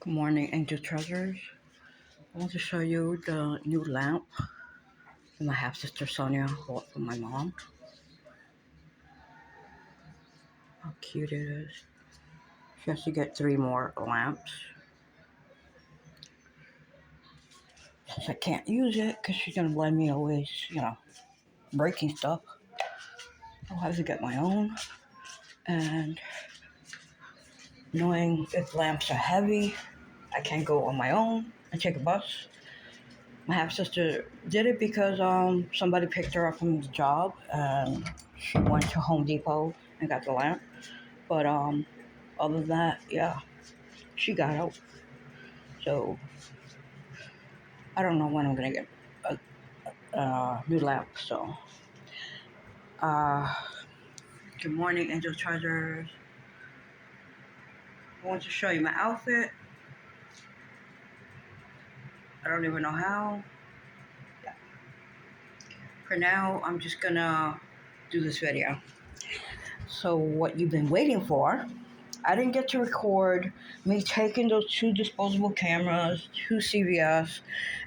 Good morning, Angel Treasures. I want to show you the new lamp that my half sister Sonia bought for my mom. How cute it is. She has to get 3 more lamps. Since I can't use it because she's gonna blame me always, breaking stuff, I'll have to get my own. And knowing if lamps are heavy, I can't go on my own and take a bus. My half sister did it because somebody picked her up from the job and she went to Home Depot and got the lamp. But other than that, yeah, she got out. So I don't know when I'm gonna get a new lamp. So uh, good morning, Angel Chargers. I want to show you my outfit. I don't even know how. Yeah. For now, I'm just gonna do this video. So what you've been waiting for, I didn't get to record me taking those 2 disposable cameras to CVS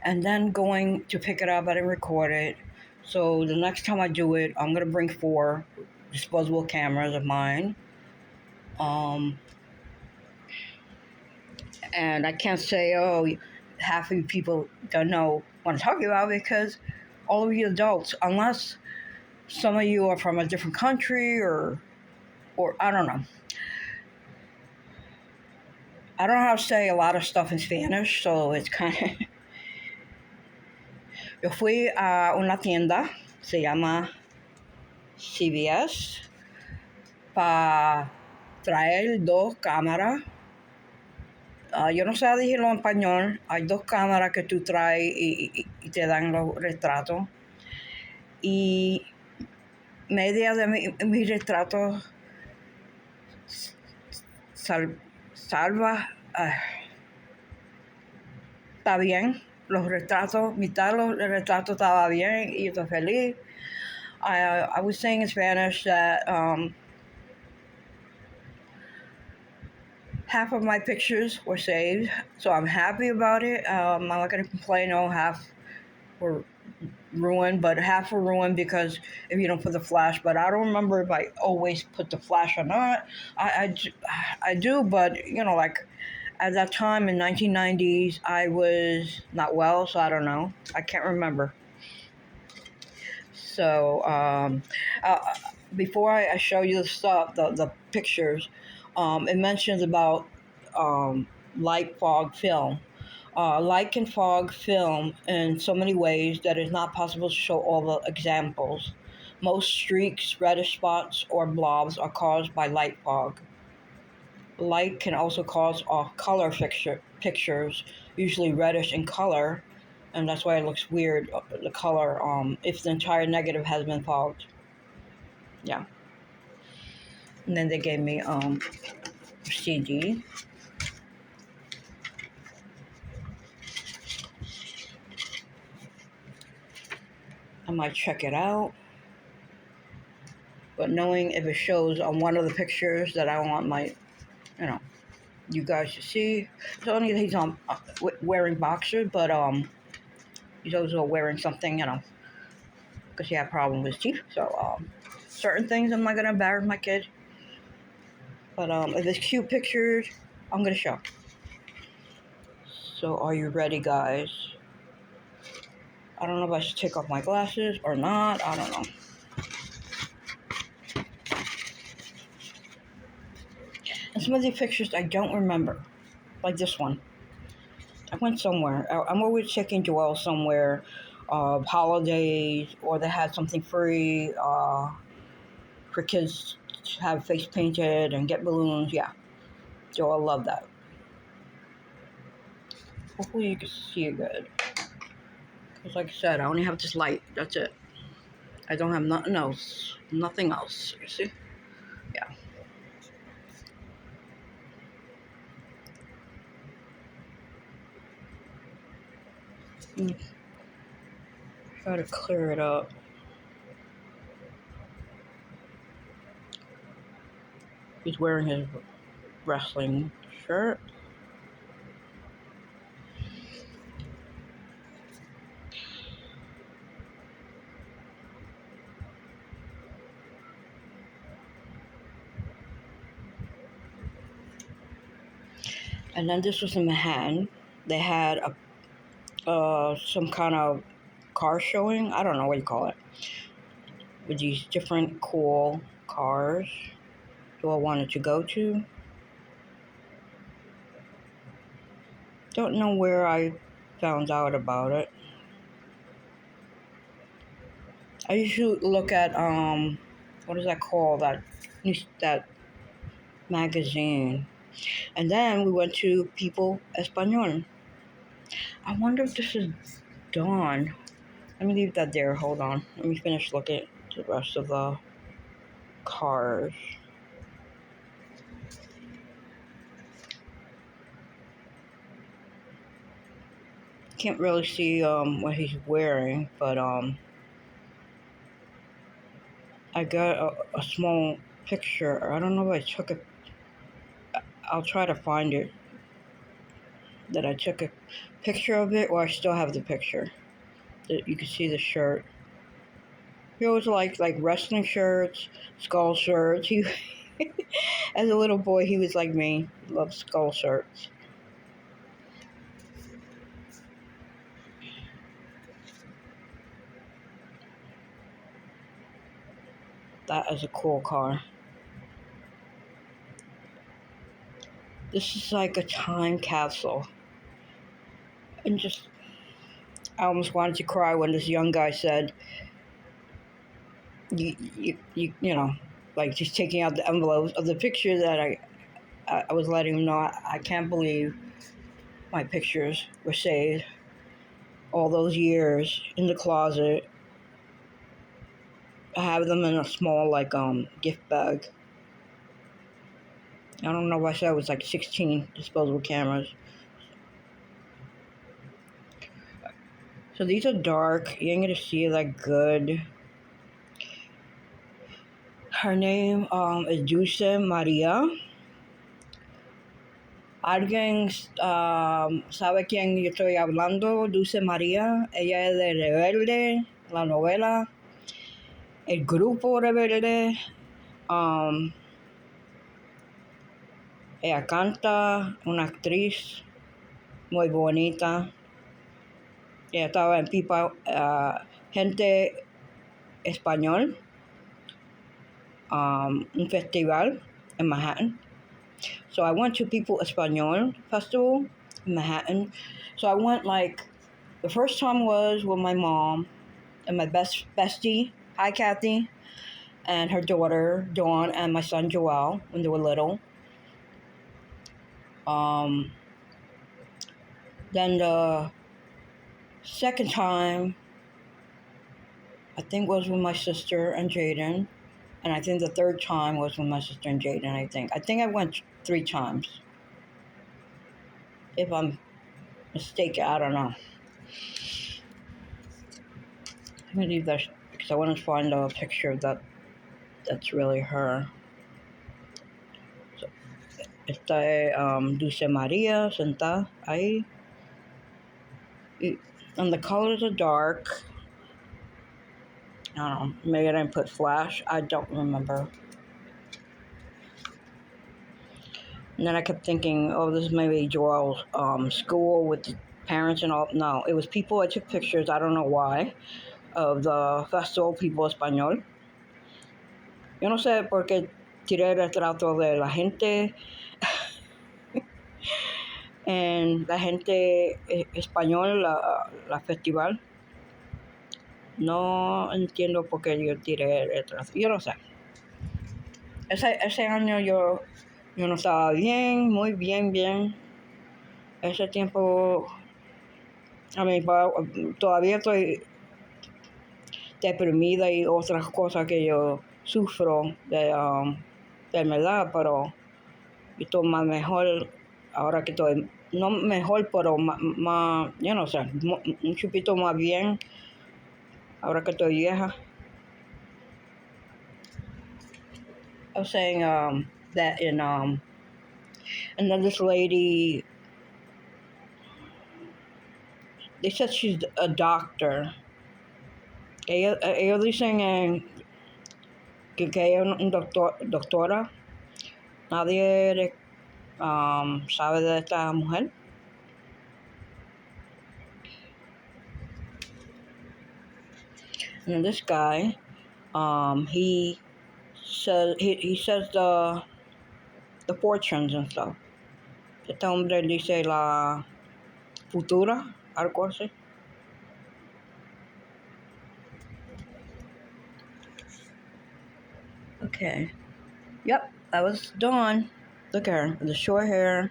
and then going to pick it up. I didn't record it. So the next time I do it, I'm going to bring 4 disposable cameras of mine. And I can't say, oh, half of you people don't know what I'm talking about because all of you adults, unless some of you are from a different country or I don't know. I don't know how to say a lot of stuff in Spanish, so it's kind of... Yo fui a una tienda, se llama CVS, para traer 2 cámaras. Yo no sé decirlo en español. Hay 2 cámaras que tú traes y te dan los retratos. Y media de mis retratos salva. Está bien. Los retratos, mitad de los retratos estaba bien y yo estoy feliz. I was saying in Spanish that half of my pictures were saved, so I'm happy about it. I'm not going to complain. Oh, half were ruined, but half were ruined because if you don't put the flash. But I don't remember if I always put the flash or not. I do, but like at that time in 1990s, I was not well, so I don't know. I can't remember. So before I show you the stuff, the pictures, it mentions about light fog film. Light can fog film in so many ways that it's not possible to show all the examples. Most streaks, reddish spots, or blobs are caused by light fog. Light can also cause off-color pictures, usually reddish in color, and that's why it looks weird, the color, if the entire negative has been fogged. Yeah. And then they gave me CD. I might check it out. But knowing if it shows on one of the pictures that I want you guys to see. It's only that he's wearing boxers, but he's also wearing something, because he had a problem with his teeth. So certain things I'm not gonna embarrass my kid. But if it's cute pictures, I'm gonna show. So are you ready, guys? I don't know if I should take off my glasses or not. I don't know. And some of these pictures I don't remember, like this one. I went somewhere. I'm always checking Joelle somewhere, holidays, or they had something free for kids to have face painted and get balloons. Yeah, Joelle loved that. Hopefully you can see it good. Because like I said, I only have this light. That's it. I don't have nothing else. Nothing else. You see? Yeah. Try to clear it up. He's wearing his wrestling shirt. And then this was in Manhattan. They had some kind of car showing. I don't know what you call it. With these different cool cars. Do I wanted to go to? Don't know where I found out about it. I usually look at what is that called? That magazine. And then we went to People Español. I wonder if this is Dawn. Let me leave that there. Hold on. Let me finish looking at the rest of the cars. Can't really see what he's wearing, but I got a small picture. I don't know if I took it. I'll try to find it. That I took a picture of it, or I still have the picture. That you can see the shirt. He always liked like wrestling shirts, skull shirts. He, as a little boy, he was like me. He loved skull shirts. That is a cool car. This is like a time capsule. And just, I almost wanted to cry when this young guy said, you know, like just taking out the envelopes of the picture that I was letting him know I can't believe my pictures were saved all those years in the closet. I have them in a small like gift bag. I don't know why I said it was like 16 disposable cameras. So these are dark. You ain't gonna see it like good. Her name is Dulce Maria. ¿Alguien sabe quién yo estoy hablando? Dulce María. Ella es de Rebelde, la novela. El grupo Rebelde. Ella canta, una actriz muy bonita. Ella estaba en Pipa, Gente Español, un festival in Manhattan. So I went to People Español Festival in Manhattan. So I went like, the first time was with my mom and my bestie, hi Kathy, and her daughter Dawn, and my son Joel when they were little. Then the second time, I think was with my sister and Jaden, and I think the third time was with my sister and Jaden. I think I went 3 times. If I'm mistaken, I don't know. Let me leave that because I want to find a picture that's really her. So, está Dulce María sentada ahí. And the colors are dark. I don't know. Maybe I didn't put flash. I don't remember. And then I kept thinking, oh, this is maybe Joel's school with the parents and all. No, it was people. I took pictures. I don't know why. Of the festival People Español. Yo no sé por qué tiré el retrato de la gente en la gente español, la festival. No entiendo por qué yo tiré el retrato. Yo no sé. Ese año yo no estaba bien, muy bien. Ese tiempo, a mí, todavía estoy deprimida y otras cosas que yo sufro de enfermedad, pero yo estoy más mejor ahora que estoy, no mejor, pero más yo no sé, un chupito más bien ahora que estoy vieja. I was saying that and then this lady, they said she's a doctor. Ellos dicen que ella es un doctora. Nadie Sabe de esta mujer. And this guy, he says the fortunes and stuff. Este hombre dice la futura, algo así. Okay. Yep, that was Dawn. Look at her, the short hair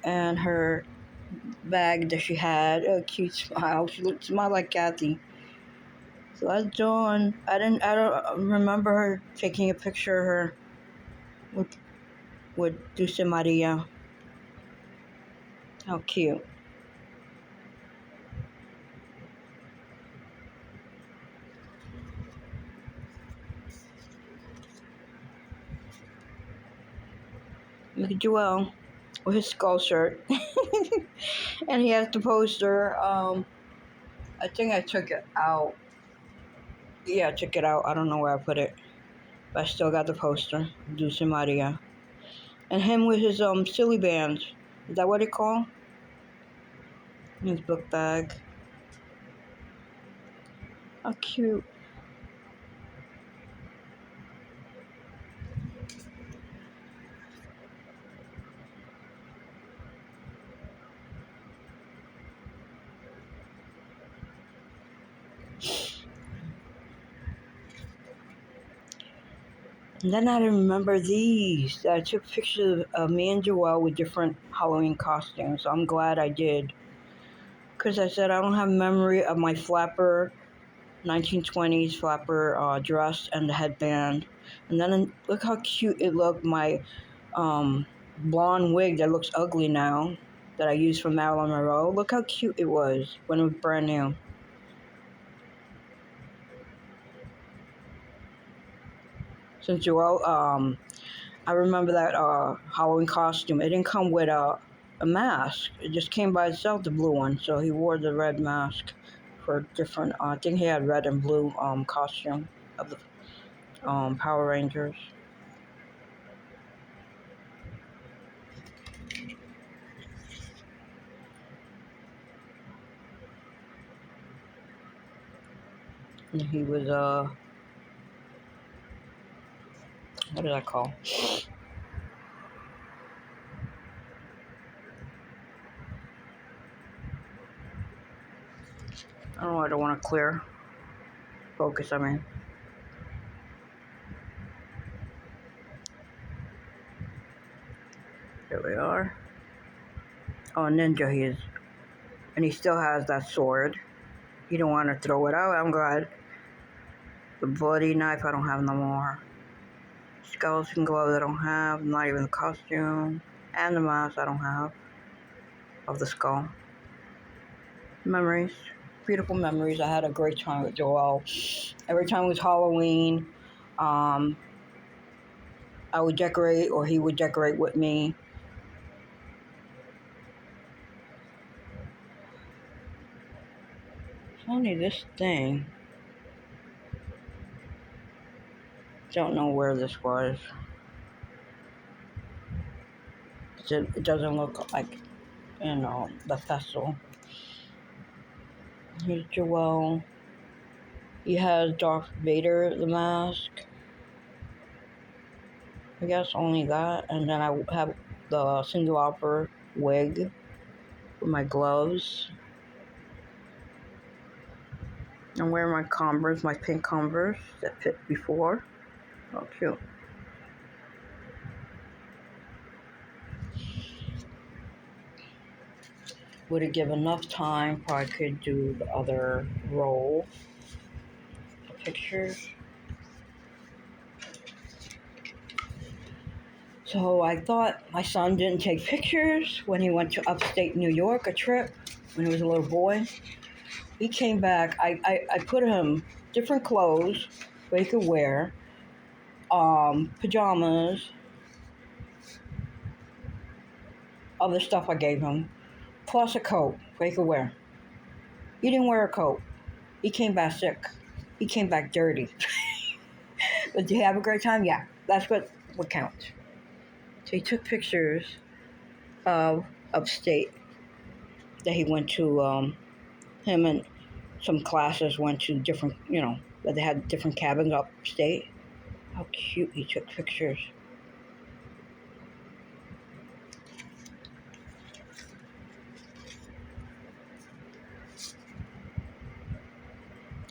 and her bag that she had. A cute smile. She smiled like Kathy. So that's Dawn. I don't remember her taking a picture of her with Dulce Maria. How cute. Look at Joel with his skull shirt. And he has the poster. I think I took it out. Yeah, I took it out. I don't know where I put it. But I still got the poster. Dulce Maria. And him with his silly bands. Is that what they call? His book bag. How cute. And then I remember these. I took pictures of me and Joelle with different Halloween costumes. So I'm glad I did. Because I said I don't have memory of my flapper, 1920s flapper dress and the headband. And then look how cute it looked. My blonde wig that looks ugly now that I used from Marilyn Monroe. Look how cute it was when it was brand new. Since Joelle, I remember that Halloween costume. It didn't come with a mask. It just came by itself, the blue one. So he wore the red mask for different. I think he had red and blue costume of the Power Rangers. And he was what did I call? Oh, I don't want to clear focus. I mean. There we are. Oh, ninja he is. And he still has that sword. He don't want to throw it out. I'm glad. The bloody knife I don't have no more. Skeleton glove I don't have. Not even the costume. And the mask I don't have. Of the skull. Memories. Beautiful memories. I had a great time with Joel. Every time it was Halloween, I would decorate or he would decorate with me. Only this thing. Don't know where this was. It doesn't look like, the festival. Here's Joel. He has Darth Vader, the mask. I guess only that. And then I have the Cyndi Lauper wig with my gloves. I'm wearing my Converse, my pink Converse that fit before. Oh, cute. Would it give enough time? Probably could do the other roll of pictures. So I thought my son didn't take pictures when he went to upstate New York, a trip, when he was a little boy. He came back. I put him different clothes where he could wear, pajamas, other stuff I gave him, plus a coat where he could wear. He didn't wear a coat. He came back sick. He came back dirty. But did he have a great time? Yeah, that's what counts. So he took pictures of upstate that he went to. Him and some classes went to different, that they had different cabins upstate. How cute he took pictures.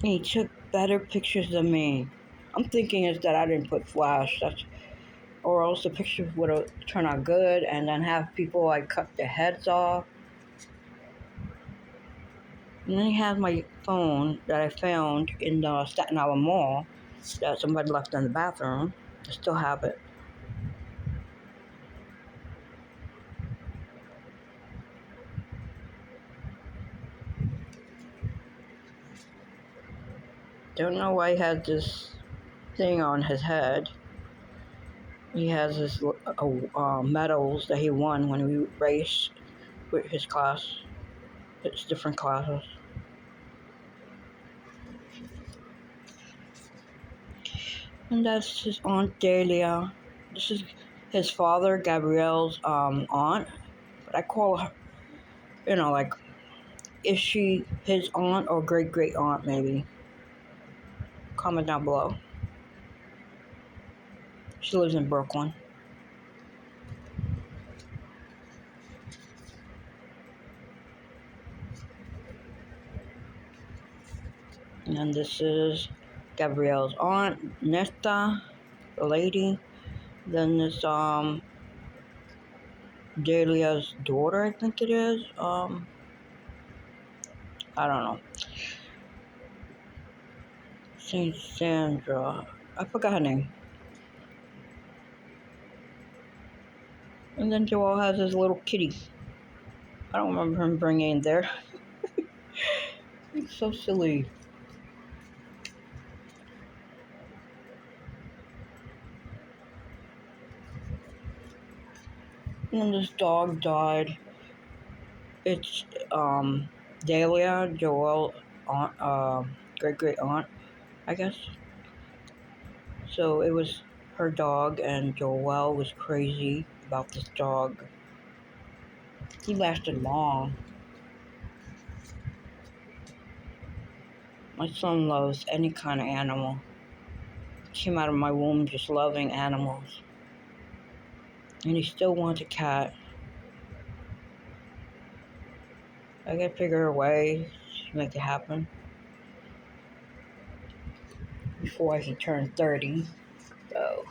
He took better pictures than me. I'm thinking is that I didn't put flash. Or else the pictures would have turned out good, and then have people like cut their heads off. And then he has my phone that I found in the Staten Island Mall that somebody left in the bathroom. I still have it. Don't know why he had this thing on his head. He has his medals that he won when we raced with his class. It's different classes. And that's his Aunt Dahlia. This is his father, Gabrielle's aunt. But I call her, like, is she his aunt or great great aunt maybe? Comment down below. She lives in Brooklyn. And this is Gabrielle's aunt, Nesta, the lady. Then this Dahlia's daughter, I think it is. I don't know. Saint Sandra. I forgot her name. And then Joel has his little kitty. I don't remember him bringing it there. It's so silly. And then this dog died. It's Dahlia, Joel, aunt, great great aunt, I guess. So it was her dog, and Joel was crazy about this dog. He lasted long. My son loves any kind of animal. Came out of my womb just loving animals. And he still wants a cat. I gotta figure a way to make it happen before I can turn 30. So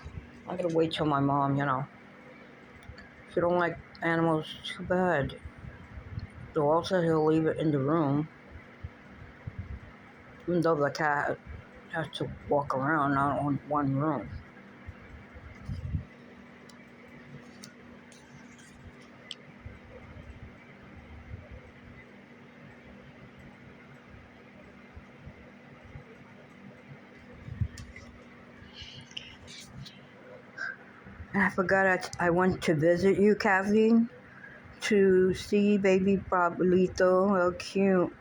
I'm gonna wait till my mom, If you don't like animals, too bad. Joel said he'll leave it in the room. Even though the cat has to walk around, not on one room. And I forgot I went to visit you, Kathy, to see baby Pablito. How cute.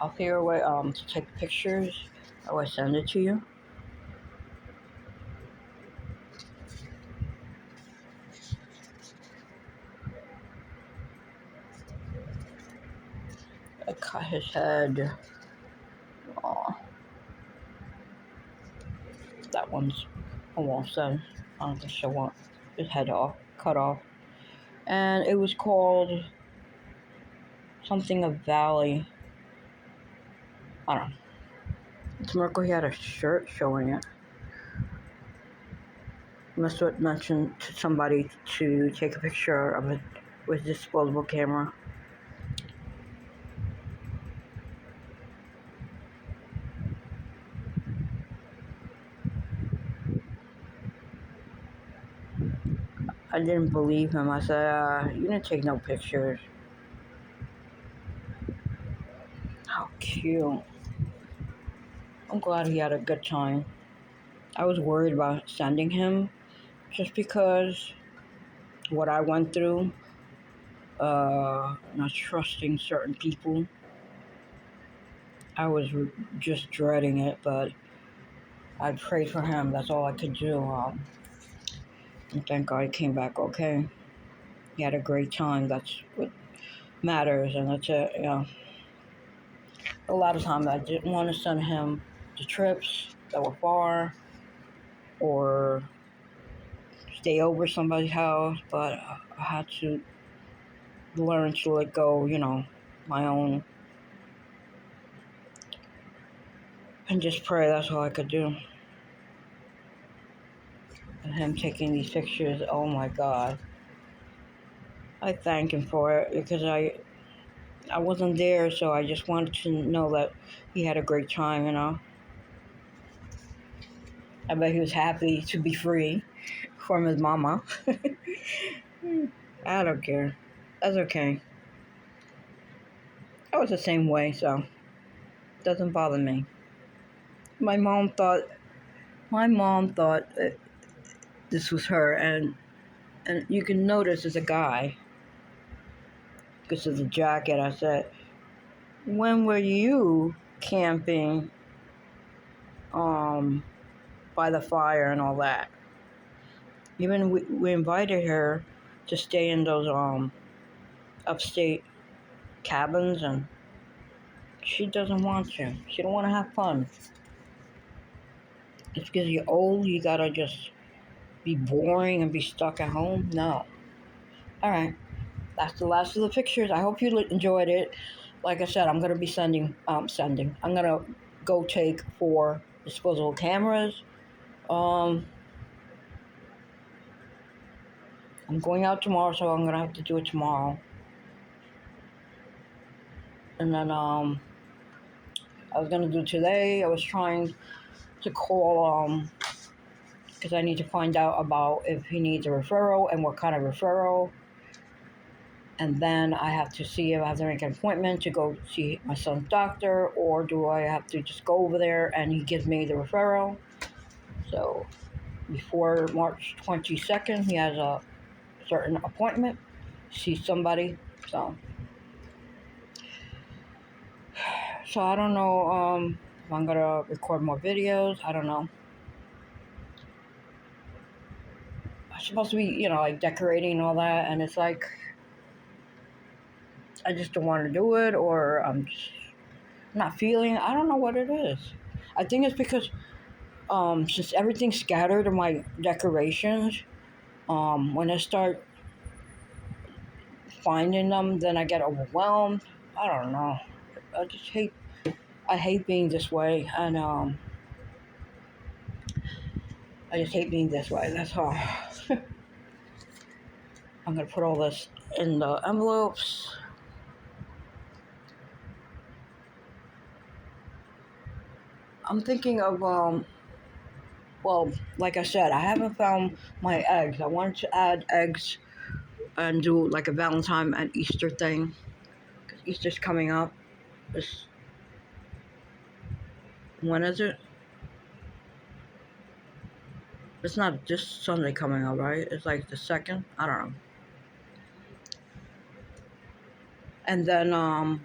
I'll figure a way to take pictures. I will send it to you. I cut his head. Aw. That one's almost done. I don't think she'll want his head cut off. And it was called something of Valley. I don't know. It's a miracle he had a shirt showing it. Must have mentioned to somebody to take a picture of it with disposable camera. I didn't believe him. I said, you didn't take no pictures. How cute. I'm glad he had a good time. I was worried about sending him just because what I went through, not trusting certain people. I was just dreading it, but I prayed for him. That's all I could do. And thank God he came back okay. He had a great time. That's what matters, and that's it. A lot of times I didn't want to send him to trips that were far or stay over somebody's house, but I had to learn to let go, my own, and just pray. That's all I could do. And him taking these pictures, oh my God. I thank him for it because I wasn't there, so I just wanted to know that he had a great time. I bet he was happy to be free from his mama. I don't care. That's okay. I was the same way, so it doesn't bother me. My mom thought that this was her, and you can notice it's a guy because of the jacket. I said, when were you camping by the fire and all that? Even we invited her to stay in those upstate cabins, and she doesn't want to. She don't want to have fun. It's because you're old, you gotta just be boring and be stuck at home. No. All right. That's the last of the pictures. I hope you enjoyed it. Like I said, I'm gonna be sending. I'm gonna go take 4 disposable cameras. I'm going out tomorrow, so I'm gonna have to do it tomorrow. And then I was gonna do today. I was trying to call because I need to find out about if he needs a referral and what kind of referral. And then I have to see if I have to make an appointment to go see my son's doctor, or do I have to just go over there and he gives me the referral. So before March 22nd, he has a certain appointment, see somebody. So I don't know if I'm gonna record more videos. I don't know. I'm supposed to be, like decorating and all that, and it's like I just don't want to do it, or I'm just not feeling. I don't know what it is. I think it's because since everything's scattered in my decorations, when I start finding them, then I get overwhelmed. I don't know. I just hate. I hate being this way, and I just hate being this way. That's all. I'm gonna put all this in the envelopes. I'm thinking of well, like I said, I haven't found my eggs. I wanted to add eggs and do like a Valentine and Easter thing. 'Cause Easter's coming up. When is it? It's not this Sunday coming up, right? It's like the 2nd. I don't know. And then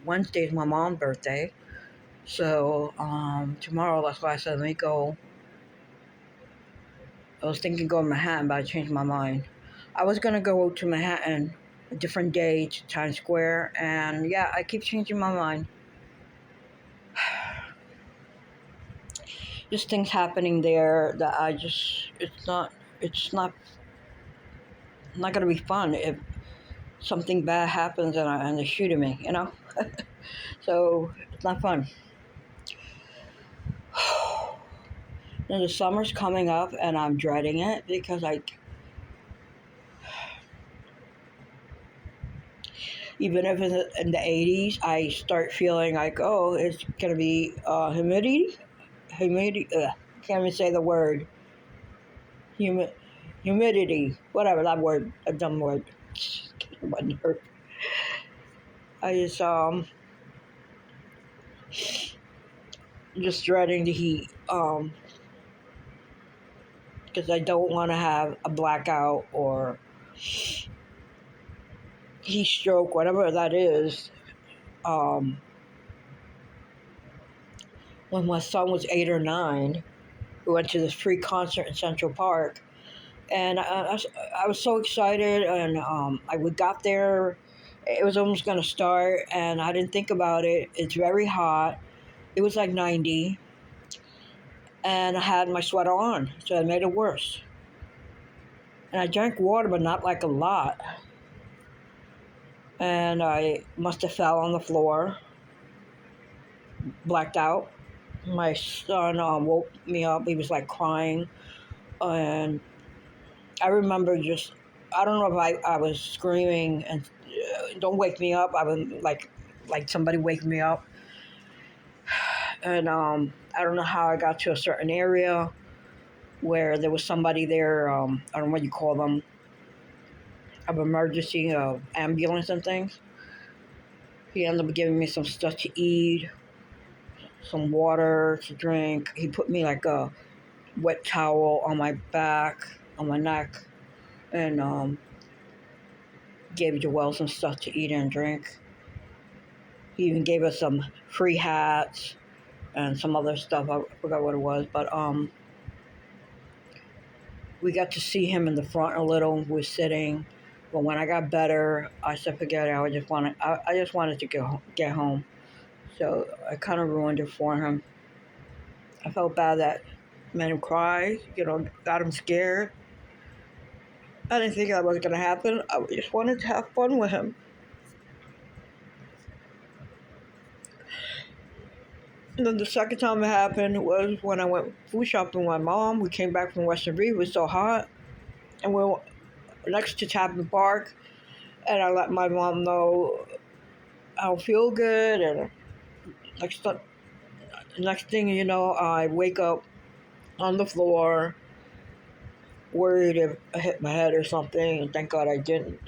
Wednesday is my mom's birthday. So tomorrow, that's why I said let me go. I was thinking go to Manhattan, but I changed my mind. I was gonna go to Manhattan a different day to Times Square, and yeah, I keep changing my mind. Just things happening there that it's not gonna be fun if something bad happens and they're shooting me. So it's not fun. Now the summer's coming up, and I'm dreading it because even if it's in the 80s, I start feeling like, oh, it's gonna be humidity. Can't even say the word. Humidity, whatever that word, a dumb word. I just dreading the heat. Because I don't want to have a blackout or heat stroke, whatever that is. When my son was 8 or 9, We went to this free concert in Central Park, and I was so excited. And we got there. It was almost going to start, and I didn't think about it. It's very hot. It was like 90, and I had my sweater on, so it made it worse. And I drank water, but not like a lot. And I must have fell on the floor, blacked out. My son woke me up. He was like crying, and I remember just, I don't know if I was screaming and don't wake me up. I was like somebody wake me up. And I don't know how I got to a certain area where there was somebody there. I don't know what you call them, of emergency ambulance and things. He ended up giving me some stuff to eat, some water to drink. He put me like a wet towel on my back, on my neck, and gave Joelle some stuff to eat and drink. He even gave us some free hats and some other stuff. I forgot what it was, but we got to see him in the front a little. We were sitting, but when I got better, I said, "Forget it." I just wanted to get home. So I kind of ruined it for him. I felt bad that made him cry. Got him scared. I didn't think that was gonna happen. I just wanted to have fun with him. And then the second time it happened was when I went food shopping with my mom. We came back from Western Reef. It was so hot, and we were next to Chapman Park. And I let my mom know I don't feel good. And next, next thing you know, I wake up on the floor, worried if I hit my head or something. And thank God I didn't.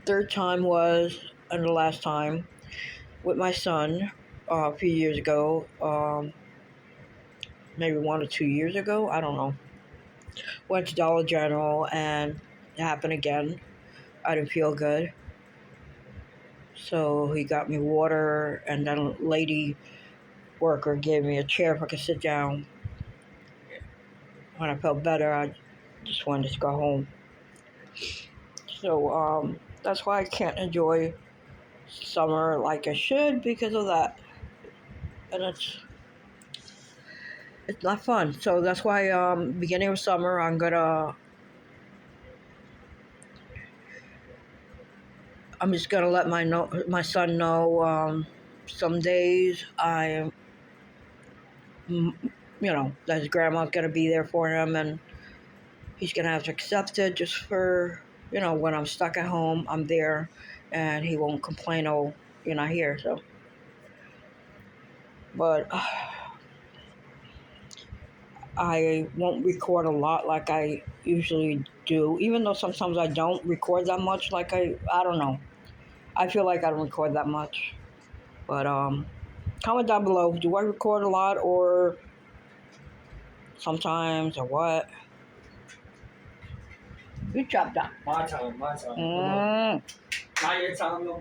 Third time was, and the last time, with my son a few years ago. Maybe 1 or 2 years ago. I don't know. Went to Dollar General and it happened again. I didn't feel good. So he got me water, and then a lady worker gave me a chair if I could sit down. When I felt better, I just wanted to go home. So that's why I can't enjoy summer like I should because of that. And it's not fun. So that's why beginning of summer I'm just gonna let my son know. Some days that his grandma's gonna be there for him, and he's gonna have to accept it just for when I'm stuck at home, I'm there, and he won't complain. Oh, you're not here. So, but I won't record a lot like I usually do, even though sometimes I don't record that much. I don't know. I feel like I don't record that much. But comment down below. Do I record a lot or sometimes or what? Good job, Doc. My time. Mm. Not your time no